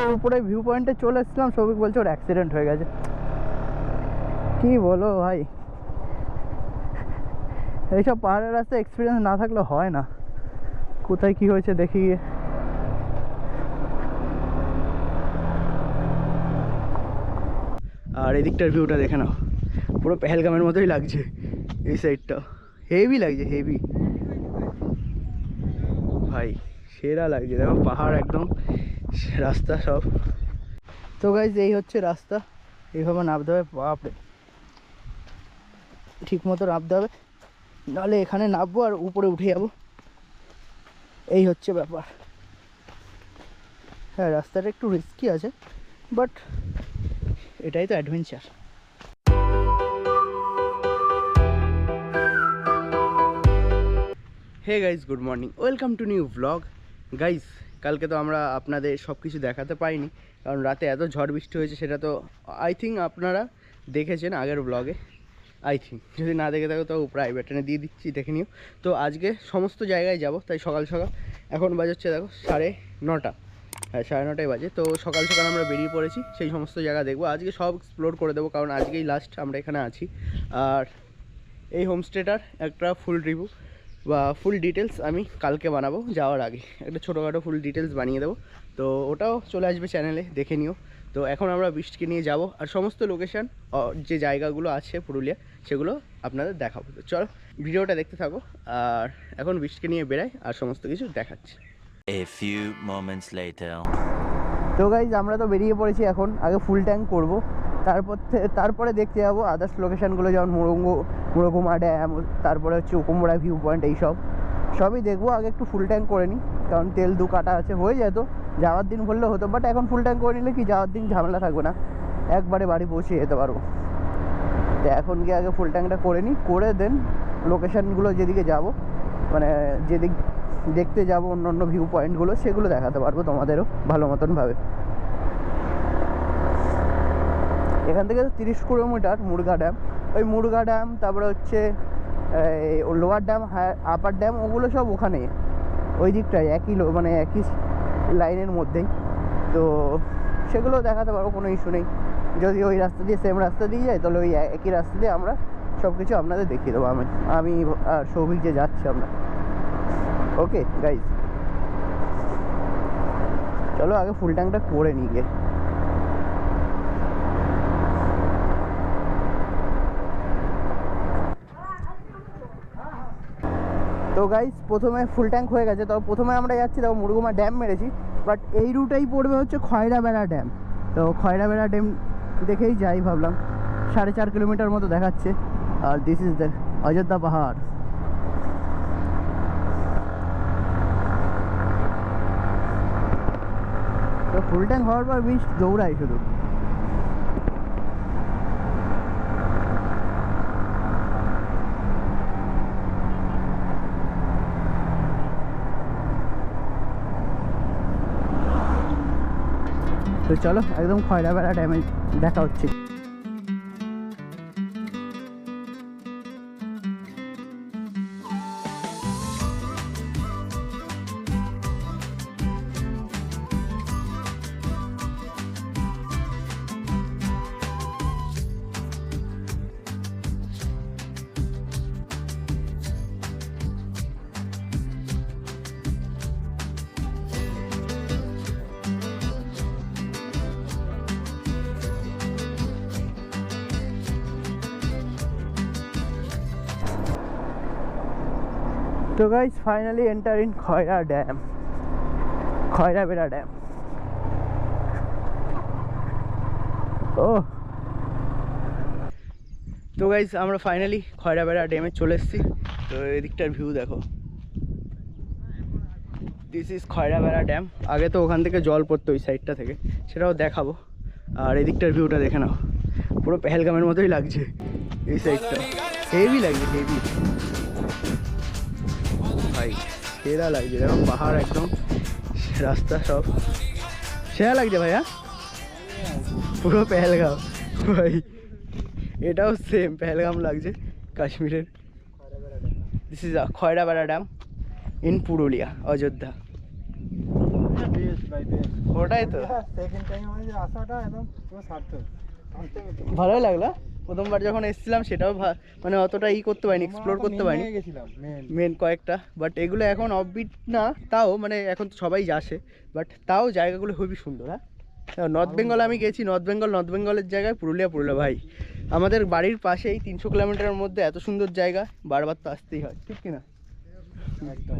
উপরে ভিউ পয়েন্টে চলে এসেছিলাম, সৌভিক বলছে ওর অ্যাক্সিডেন্ট হয়ে গেছে। কি বলো ভাই, এইসব পাহাড়ের রাস্তায় এক্সপিরিয়েন্স না থাকলে হয় না। কোথায় কি হয়েছে দেখি গিয়ে। আর এদিকটার ভিউটা দেখে নাও, পুরো পেহেলগামের মতোই লাগছে। এই সাইডটা হেভি লাগছে, হেভি ভাই, সেরা লাগছে। দেখো পাহাড় একদম, রাস্তা সব। তো গাইজ এই হচ্ছে রাস্তা, এইভাবে নামতে হবে। বাপরে, ঠিক মতো নামতে হবে, নাহলে এখানে নামবো আর উপরে উঠে যাবো। এই হচ্ছে ব্যাপার। হ্যাঁ, রাস্তাটা একটু রিস্কি আছে, বাট এটাই তো adventure. Hey guys, good morning, welcome to new vlog. Guys, কালকে তো আমরা আপনাদের সব কিছু দেখাতে পাইনি, কারণ রাতে এত ঝড় বৃষ্টি হয়েছে। সেটা তো আই থিঙ্ক আপনারা দেখেছেন আগের ব্লগে। আই থিঙ্ক যদি না দেখে থাকো তো প্রায় বাটনে দিয়ে দিচ্ছি, দেখে নিও। তো আজকে সমস্ত জায়গায় যাব, তাই সকাল সকাল, এখন বাজাচ্ছে দেখো 9:30। হ্যাঁ, 9:30 বাজে। তো সকাল সকাল আমরা বেরিয়ে পড়েছি, সেই সমস্ত জায়গা দেখবো আজকে, সব এক্সপ্লোর করে দেবো, কারণ আজকেই লাস্ট আমরা এখানে আছি। আর এই হোমস্টেটার একটা ফুল রিভিউ বা ফুল ডিটেলস আমি কালকে বানাবো, যাওয়ার আগে একটা ছোটোখাটো ফুল ডিটেলস বানিয়ে দেবো। তো ওটাও চলে আসবে চ্যানেলে, দেখে নিও। তো এখন আমরা বৃষ্টিকে নিয়ে যাব, আর সমস্ত লোকেশান যে জায়গাগুলো আছে পুরুলিয়া, সেগুলো আপনাদের দেখাবো। তো চলো ভিডিওটা দেখতে থাকো, আর এখন বৃষ্টিকে নিয়ে বেরাই আর সমস্ত কিছু দেখাচ্ছি। A few moments later. তো গাইজ, আমরা তো বেরিয়ে পড়েছি এখন। আগে ফুল ট্যাঙ্ক করব, তারপরে দেখতে যাবো আদার্স লোকেশানগুলো, যেমন মুড়োগুমা ড্যাম, তারপরে হচ্ছে উকুমড়া ভিউ পয়েন্ট, এইসব সবই দেখবো। আগে একটু ফুল ট্যাঙ্ক করে নিই, কারণ তেল দু কাটা আছে, হয়ে যেত যাওয়ার দিন ভরলে হতো, বাট এখন ফুল ট্যাঙ্ক করে নিলে কি যাওয়ার দিন ঝামেলা থাকবে না, একবারে বাড়ি পৌঁছে যেতে পারবো। তো এখন গিয়ে আগে ফুল ট্যাঙ্কটা করে নিই, করে দেন লোকেশানগুলো যেদিকে যাব, মানে যেদিক দেখতে যাব, অন্য ভিউ পয়েন্টগুলো, সেগুলো দেখাতে পারবো তোমাদেরও ভালো মতনভাবে। এখান থেকে 30 কিলোমিটার মুরগা ড্যাম, ওই মুরগা ড্যাম, তারপরে হচ্ছে লোয়ার ড্যাম, আপার ড্যাম, ওগুলো সব ওখানে ওই দিকটায় একই মানে একই লাইনের মধ্যেই। তো সেগুলো দেখাতে পারবো, কোনো ইস্যু নেই। যদি ওই রাস্তা দিয়ে সেম রাস্তা দিয়ে যায়, তাহলে ওই একই রাস্তা দিয়ে আমরা সব কিছু আপনাদের দেখিয়ে দেবো। আমি আর সৌভিক যে যাচ্ছি আমরা। ওকে গাইজ, চলো আগে ফুল ট্যাঙ্কটা করে নিই গিয়ে। তো গাইজ, প্রথমে ফুল ট্যাঙ্ক হয়ে গেছে। তো প্রথমে আমরা যাচ্ছি, দেখো মুরগুমা ড্যাম মেরেছি, বাট এই রুটেই পড়বে হচ্ছে খয়রাবেড়া ড্যাম। তো খয়রাবেড়া ড্যাম দেখেই যাই ভাবলাম। 4.5 কিলোমিটার মতো দেখাচ্ছে। আর দিস ইজ দ্য অযোধ্যা পাহাড়। তো ফুল ট্যাঙ্ক হওয়ার পর বিচ দৌড়াই শুধু। তো চলো একদম খয়রাবেড়া ড্যামে দেখা হচ্ছে। তো guys, finally enter in Khaira dam, Khairabera dam. ও তো গাইজ, আমরা ফাইনালি খয়রাবেড়া ড্যামে চলে এসেছি। তো এদিকটার ভিউ দেখো, দিস ইজ খয়রাবেড়া ড্যাম। আগে তো ওখান থেকে জল পড়তো ওই সাইডটা থেকে, সেটাও দেখাবো। আর এদিকটার ভিউটা দেখে নাও, পুরো পেহেলগামের মতোই লাগছে। এই সাইডটা হেভি লাগছে, হেভি ভাই, সেরা লাগছে। দেখো পাহাড় একদম, রাস্তা সব সেরা লাগছে ভাই। হ্যাঁ, পুরো পেহেলগাম ভাই, এটাও সেম পেহেলগাম লাগছে, কাশ্মীরের। This is Khairabera dam in Purulia, Ayodhya. ওটাই তো সেকেন্ড টাইম আমাদের আসাটা একদম পুরো সার্থক। ভালোই লাগলো। প্রথমবার যখন এসেছিলাম সেটাও মানে অতটা করতে পারিনি, এক্সপ্লোর করতে পারিনি গেছিলাম মেন কয়েকটা, বাট এগুলো এখন অফবিট না, তাও মানে এখন তো সবাই আসে, বাট তাও জায়গাগুলো খুবই সুন্দর। হ্যাঁ, নর্থ বেঙ্গল আমি গেছি, নর্থ বেঙ্গলের জায়গায় পুরুলিয়া ভাই আমাদের বাড়ির পাশেই 300 কিলোমিটারের মধ্যে এত সুন্দর জায়গা, বারবার তো আসতেই হয়, ঠিক কিনা? একদম।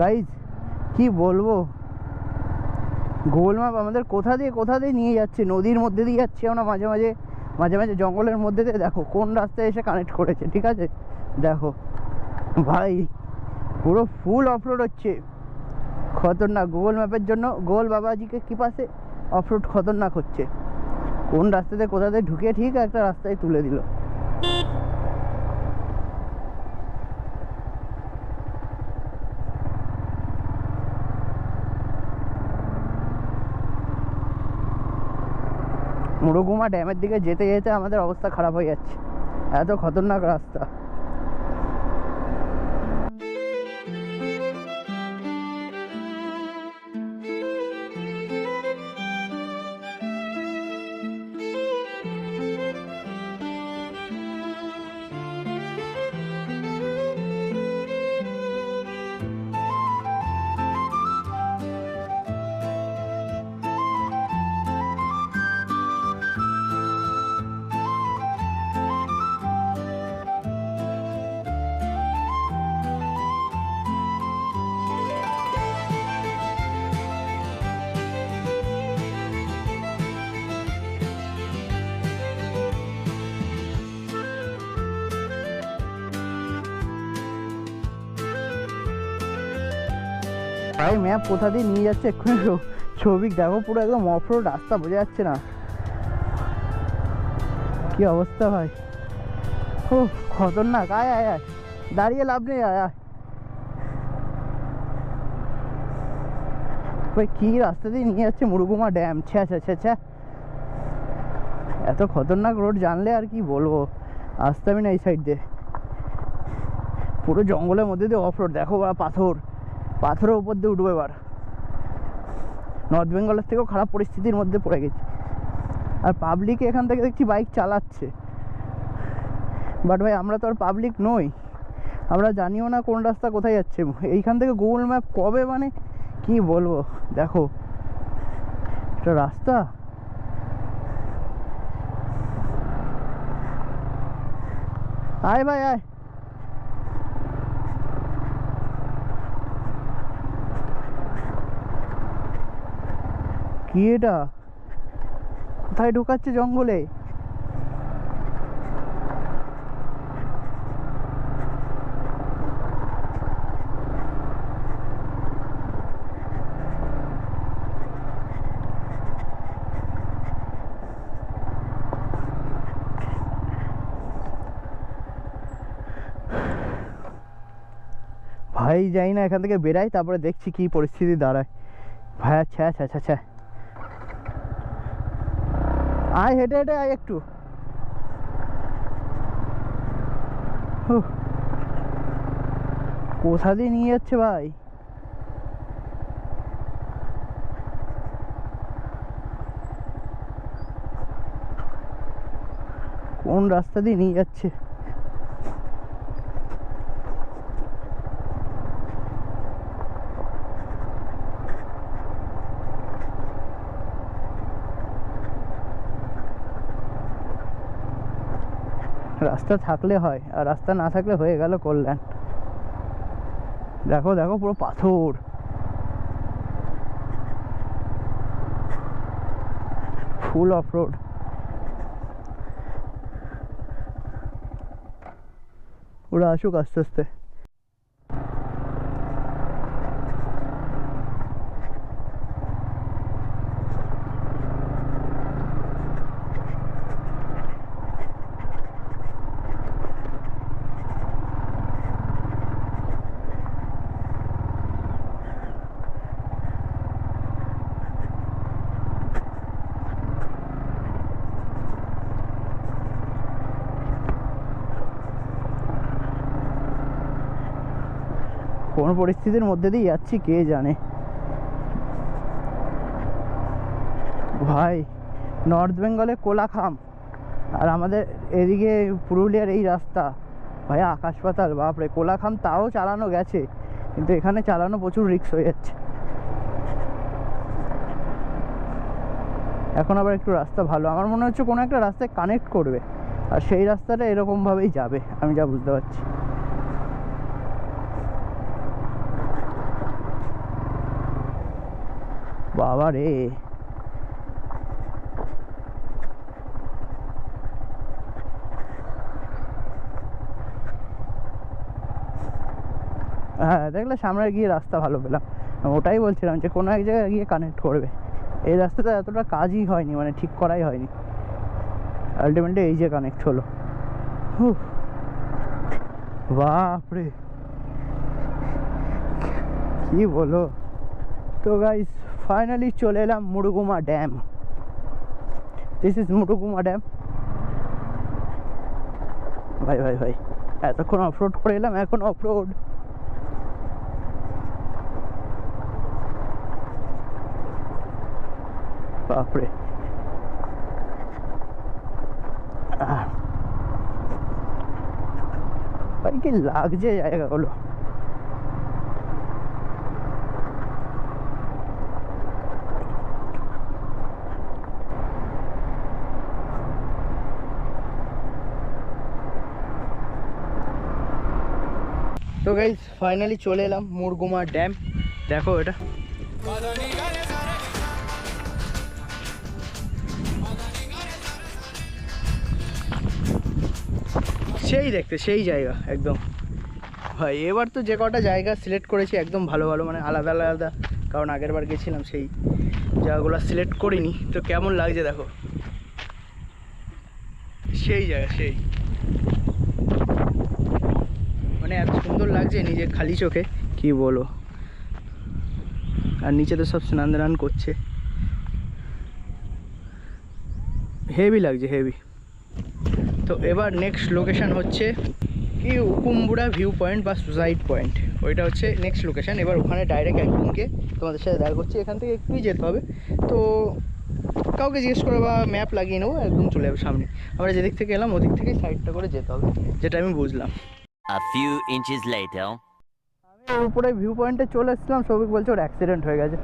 গাইজ কি বলবো, গুগল ম্যাপ আমাদের কোথা দিয়ে নিয়ে যাচ্ছে, নদীর মধ্যে দিয়ে যাচ্ছে আমরা, মাঝে মাঝে জঙ্গলের মধ্যে দিয়ে, দেখো কোন রাস্তায় এসে কানেক্ট করেছে, ঠিক আছে? দেখো ভাই পুরো ফুল অফরোড হচ্ছে, খতরনাক। গুগল ম্যাপের জন্য গোল বাবাজিকে কি পাশে অফরোড খতরনাক হচ্ছে, কোন রাস্তাতে কোথাতে ঢুকে ঠিক একটা রাস্তায় তুলে দিল। মুরুগুমা ড্যামের দিকে যেতে যেতে আমাদের অবস্থা খারাপ হয়ে যাচ্ছে, এত খতরনাক রাস্তা। ভাই ম্যাপ কোথা দিয়ে নিয়ে যাচ্ছে এক্ষুনি ছবি দেখো, পুরো একদম অফরোড রাস্তা, বোঝা যাচ্ছে না কি অবস্থা ভাই, ও খতরনাক। আয় আয় আয়, দাঁড়িয়ে লাভ নেই, আয় আয়। ভাই কি রাস্তা দিয়ে নিয়ে যাচ্ছে, মুরুগুমা ড্যাম, ছ্যা ছ্যা ছ্যা ছ্যা, এত খতরনাক রোড জানলে আর কি বলবো, আসতামই না এই সাইড দিয়ে, পুরো জঙ্গলের মধ্যে দিয়ে অফরোড। দেখো বা পাথরের উপর দিয়ে উঠবো এবার, নর্থ বেঙ্গলের থেকেও খারাপ পরিস্থিতির মধ্যে পড়ে গেছি। আর পাবলিক এখান থেকে দেখছি বাইক চালাচ্ছে, বাট ভাই আমরা তো আর পাবলিক নই, আমরা জানিও না কোন রাস্তা কোথায় যাচ্ছে। এইখান থেকে গুগল ম্যাপ কবে মানে কি বলবো, দেখো এটা রাস্তা, আয় ভাই আয়। কি এটা, কোথায় ঢুকাচ্ছে জঙ্গলে? ভাই যাই না, এখান থেকে বেরাই, তারপরে দেখছি কি পরিস্থিতি দাঁড়ায়। ভাই আচ্ছা আচ্ছা আচ্ছা আচ্ছা, আয় হেঁটে হেঁটে আয় একটু। কোথা দিয়ে নিয়ে যাচ্ছে ভাই, কোন রাস্তা দিয়ে নিয়ে যাচ্ছে? রাস্তা থাকলে হয়, আর রাস্তা না থাকলে হয়ে গেল কল্যাণ। দেখো দেখো পুরো পাথর। Full of road. ওরা আসুক আস্তে আস্তে। কোন পরিস্থিতির মধ্যে দিয়ে যাচ্ছি কে জানে ভাই। নর্থ বেঙ্গলে কোলাখাম আর আমাদের এদিকে পুরুলিয়ার এই রাস্তা ভাই আকাশ পাতাল। বাপরে, কোলাখাম তাও চালানো গেছে, কিন্তু এখানে চালানো প্রচুর রিস্ক হয়ে যাচ্ছে। এখন আবার একটু রাস্তা ভালো, আমার মনে হচ্ছে কোনো একটা রাস্তায় কানেক্ট করবে, আর সেই রাস্তাটা এরকমভাবেই যাবে, আমি যা বুঝতে পারছি। বাবা রে, হ্যাঁ দেখলে সামনে গিয়ে রাস্তা ভালো পেলাম। ওটাই বলছিলাম যে কোনো এক জায়গায় গিয়ে কানেক্ট করবে। এই রাস্তাটা এতটা কাজই হয়নি, মানে ঠিক করাই হয়নি, আলটিমেটলি এই যে কানেক্ট হলো। বাপরে কি বলো। তো গাইস ফাইনালি চলে এলাম Murguma dam. This is Murguma dam. ভাই ভাই ভাই, এতক্ষণ অফরোড করে এলাম, এখন অফরোড। বাপরে, ভাই কি লাগছে জায়গাগুলো। তো গাইস ফাইনালি চলে এলাম মুরগুমা ড্যাম। দেখো এটা, সেই দেখতে সেই জায়গা একদম। ভাই এবার তো যে কটা জায়গা সিলেক্ট করেছি একদম ভালো ভালো, মানে আলাদা আলাদা, কারণ আগের বার গেছিলাম সেই জায়গাগুলো সিলেক্ট করিনি। তো কেমন লাগছে দেখো, সেই জায়গা সেই, মানে এত সুন্দর লাগছে নিজে খালি চোখে, কি বলো। আর নিচে তো সব স্নান দান করছে, হেভি লাগছে হেভি। তো এবার নেক্সট লোকেশান হচ্ছে কি উকুমবুড়া ভিউ পয়েন্ট বা সুসাইড পয়েন্ট, ওইটা হচ্ছে নেক্সট লোকেশান। এবার ওখানে ডাইরেক্ট একদিনকে তোমাদের সাথে দেখা করছি। এখান থেকে একটুই যেতে হবে, তো কাউকে জিজ্ঞেস করে বা ম্যাপ লাগিয়ে নেবো, একদম চলে যাবে সামনে। আমরা যেদিক থেকে এলাম ওদিক থেকেই সাইডটা করে যেতে হবে, যেটা আমি বুঝলাম। A few inches later. আমি উপরে ভিউ পয়েন্টে চলে এসেছিলাম, সৌভিক বলছে ওর অ্যাক্সিডেন্ট হয়ে গেছে।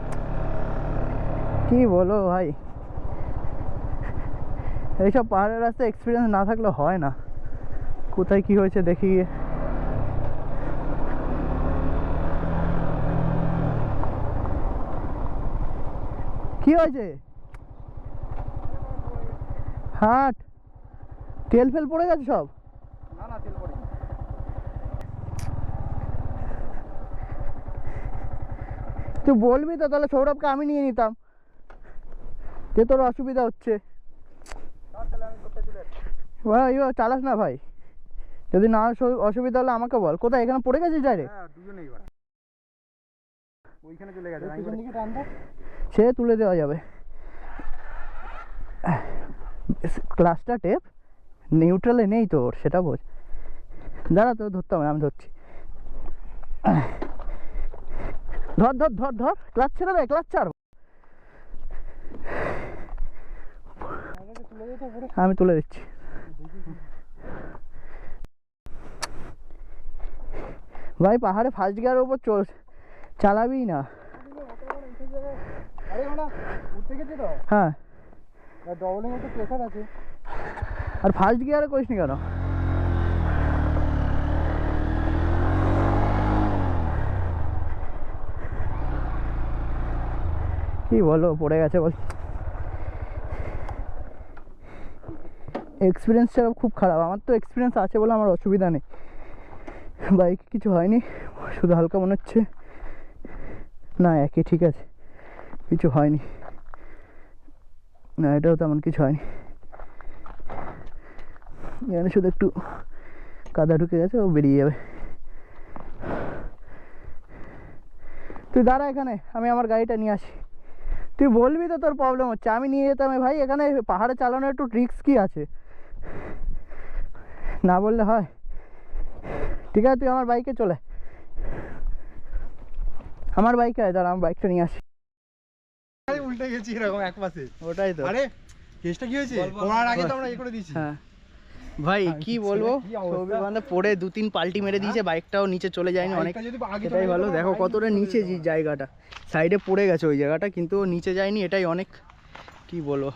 কি বলো ভাই, এইসব পাহাড়ের রাস্তায় এক্সপিরিয়েন্স না থাকলে হয় না। কোথায় কি হয়েছে দেখি গিয়ে। কি হয়েছে? হাট তেল ফেল পড়ে গেছে সব? না না, তেল পড়ে। তুই বলবি তো, তাহলে সৌরভকে আমি নিয়ে নিতাম, যে তোর অসুবিধা হচ্ছে। ভাই চালাস না ভাই, যদি না অসুবিধা হলে আমাকে বল। কোথায়, এখানে পড়ে গেছিস ডাইরেক্ট? হ্যাঁ, দুজনেই বাড়া ওইখানে চলে গেছে। পিছন দিকে টান দাও, সে তুলে দেওয়া যাবে। ক্লাসটা টেপ নিউট্রালে নেই তোর, সেটা বোঝ। দাঁড়া, তো ধরতে হবে, আমি ধরছি। ধর ধর ধর ধর, ক্লাচ ছেড়ে দে, ক্লাচ ছাড়। আমি তুলে দিচ্ছি। ভাই পাহাড়ে ফার্স্ট গিয়ারের উপর চালাবি না। আরে ওনা উঠতে গেছে তো। হ্যাঁ, ডবলিং এর তো প্রেসার আছে। আর ফার্স্ট গিয়ারে করিস নি কেন? কি বলো, পড়ে গেছে বল। এক্সপিরিয়েন্সটা খুব খারাপ। আমার তো এক্সপিরিয়েন্স আছে বলে আমার অসুবিধা নেই, বাইক কিছু হয়নি, শুধু হালকা মনে হচ্ছে। না একই ঠিক আছে, কিছু হয়নি। না এটাও তেমন কিছু হয়নি, এখানে শুধু একটু কাদা ঢুকে গেছে, ও বেরিয়ে যাবে। তুই দাঁড়া এখানে, আমি আমার গাড়িটা নিয়ে আসি। তুই বলবি তো তোর প্রবলেম হচ্ছে, আমি নিয়ে যেতাম। ভাই এখানে পাহাড়ে চালানো একটু রিস্কি আছে, না বললে হয়? ঠিক আছে তুই আমার বাইকে চলে, আমার বাইকে আয়, দাঁড়া আমার বাইকটা নিয়ে আসি। উল্টে গেছি এরকম এক পাশে। ওটাই তো। আরে কেসটা কি হয়েছে? পড়ার আগে তো আমরা করে দিয়েছি। হ্যাঁ ভাই কি বলবো, কি অবস্থা? সৌভিক পড়ে 2-3 পাল্টি মেরে দিয়েছে, বাইকটাও নিচে চলে যায়নি অনেক। বাইকটা যদি আগে এটাই চলে ভালো, যেত, দেখো বাইক কতটা নিচে নিচে চলে যেত। জায়গাটা, সাইডে পড়ে গেছে ওই জায়গাটা, কিন্তু ও নিচে যায়নি, এটাই অনেক। কি বলবো,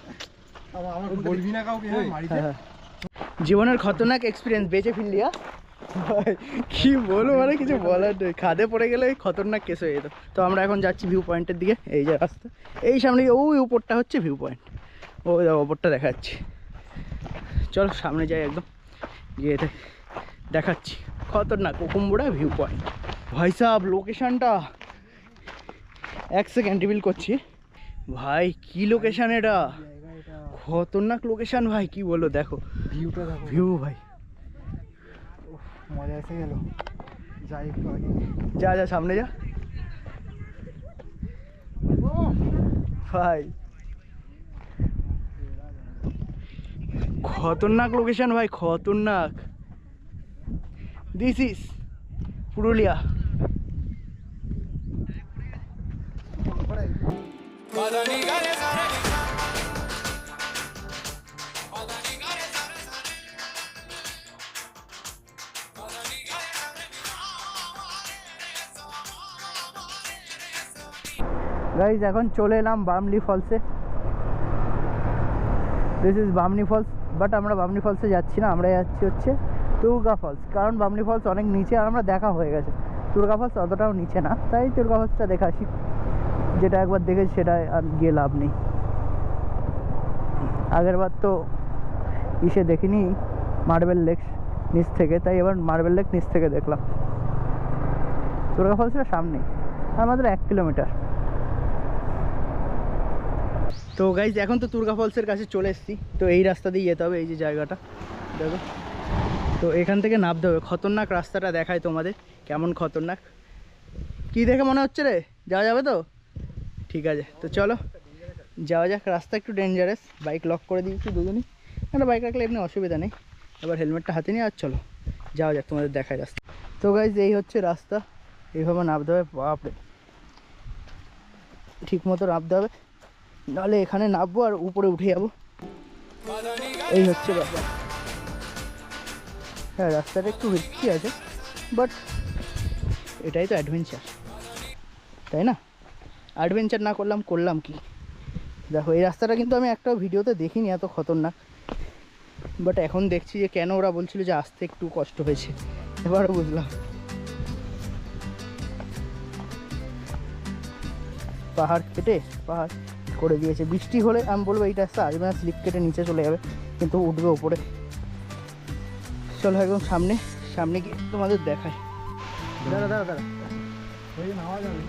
আমার বলবি না কাউকে, হ্যাঁ মারিতে। হ্যাঁ জীবনের খতরনাক এক্সপিরিয়েন্স, বেঁচে ফিরলি। ভাই কি বলবো, মানে কিছু বলার নেই, খাদে পড়ে গেলে খতরনাক কেস হয়ে যেত। তো আমরা এখন যাচ্ছি ভিউ পয়েন্টের দিকে, এই যে রাস্তা, এই সামনে ওই উপরটা হচ্ছে ভিউ পয়েন্ট, ওই ওপরটা দেখাচ্ছি। চল সামনে যাই, একদম গিয়ে দেখাচ্ছি খতরনাক কুকুম্বুড়া ভিউ পয়েন্ট। ভাই সাহেব লোকেশনটা, এক সেকেন্ড রিভিল করছি। ভাই কি লোকেশন এটা, খতরনাক লোকেশন ভাই, কি বলবো। দেখো ভিউটা দেখো, ভিউ ভাই, মজা এসে গেল। যাই একটু আগে। যা যা সামনে যা ভাই, খতরনাক লোকেশন ভাই, খতরনাক। This is Purulia. গাইজ এখন চলে এলাম বামনি ফলসে। This is Bamni Falls, but আমরা বামনি ফলসে যাচ্ছি না, আমরা যাচ্ছি হচ্ছে তুর্গা ফলস। কারণ বামনি ফলস অনেক নিচে, আর আমরা দেখা হয়ে গেছে। তুর্গা ফলস অতটাও নিচে না, তাই তুর্গা ফলসটা দেখা আসি। যেটা একবার দেখেছি সেটা আর গিয়ে লাভ নেই। আগের বার তো ইসে দেখিনি মার্বেল লেক নিচ থেকে, তাই এবার মার্বেল লেক নিচ থেকে দেখলাম। তুর্গা ফলসটা সামনেই, আর মাত্র 1 কিলোমিটার। তো গাইজ এখন তো তুর্গা ফলসের কাছে চলে এসেছি। তো এই রাস্তা দিয়ে যেতে হবে, এই যে জায়গাটা দেখো। তো এখান থেকে নামতে হবে। খতরনাক রাস্তাটা দেখায় তোমাদের কেমন খতরনাক। কি দেখে মনে হচ্ছে রে, যাওয়া যাবে তো? ঠিক আছে তো চলো যাওয়া যাক। রাস্তা একটু ডেঞ্জারাস, বাইক লক করে দিয়েছি দুজনই, একটা বাইক রাখলে এমনি অসুবিধা নেই। এবার হেলমেটটা হাতে নিয়ে আর চলো যাওয়া যাক, তোমাদের দেখায় রাস্তা। তো গাইজ এই হচ্ছে রাস্তা, এইভাবে নামতে হবে। বাপরে, ঠিক মতো নামতে হবে, নাহলে এখানে নামবো আর উপরে উঠে যাবো। এই হচ্ছে ব্যাপার। হ্যাঁ রাস্তাটা একটু রিস্কি আছে, বাট এটাই তো অ্যাডভেঞ্চার, তাই না? অ্যাডভেঞ্চার না করলাম কি? দেখো এই রাস্তাটা কিন্তু আমি একটা ভিডিওতে দেখিনি এত খতরনাক, বাট এখন দেখছি যে কেন ওরা বলছিল যে আসতে একটু কষ্ট হয়েছে, এবারও বুঝলাম। পাহাড় কেটে পাহাড় করে দিয়েছে। বৃষ্টি হলে আমি বলবো এই রাস্তা আসবে না, স্লিপ কেটে নিচে চলে যাবে, কিন্তু উঠবে ওপরে। চলো একদম সামনে সামনে গিয়ে তোমাদের দেখায়। দাঁড়া দাঁড়া দাঁড়া, ওই নামা যাবে।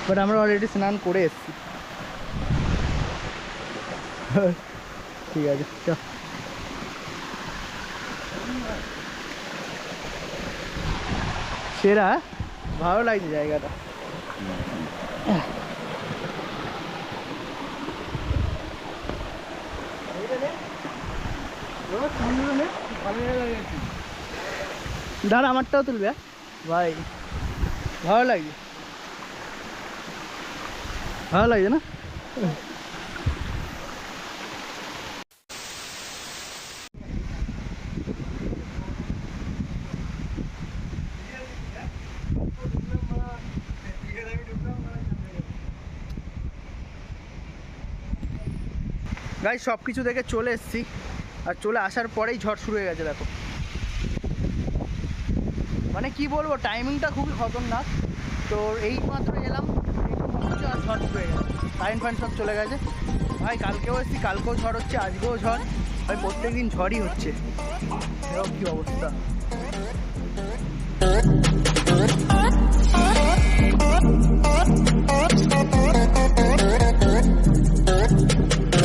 বাট আমরা অলরেডি স্নান করে এসেছি। ঠিক আছে চল। সেরা ভালো লাগছে জায়গাটা। দাঁড়া আমারটাও তুলবে ভাই, ভালো লাগছে, ভালো লাগছে না? গাই সব কিছু দেখে চলে এসেছি, আর চলে আসার পরেই ঝড় শুরু হয়ে গেছে। দেখো মানে কি বলবো, টাইমিংটা খুবই খতরনাক। তো এই মাত্র এলাম, আর ঝড় শুরু হয়ে গেছে, কারেন্ট ফাইন সব চলে গেছে। ভাই কালকেও এসেছি, কালকেও ঝড় হচ্ছে, আজকেও ঝড়। ভাই প্রত্যেক দিন ঝড়ই হচ্ছে, এরকম কি অবস্থা।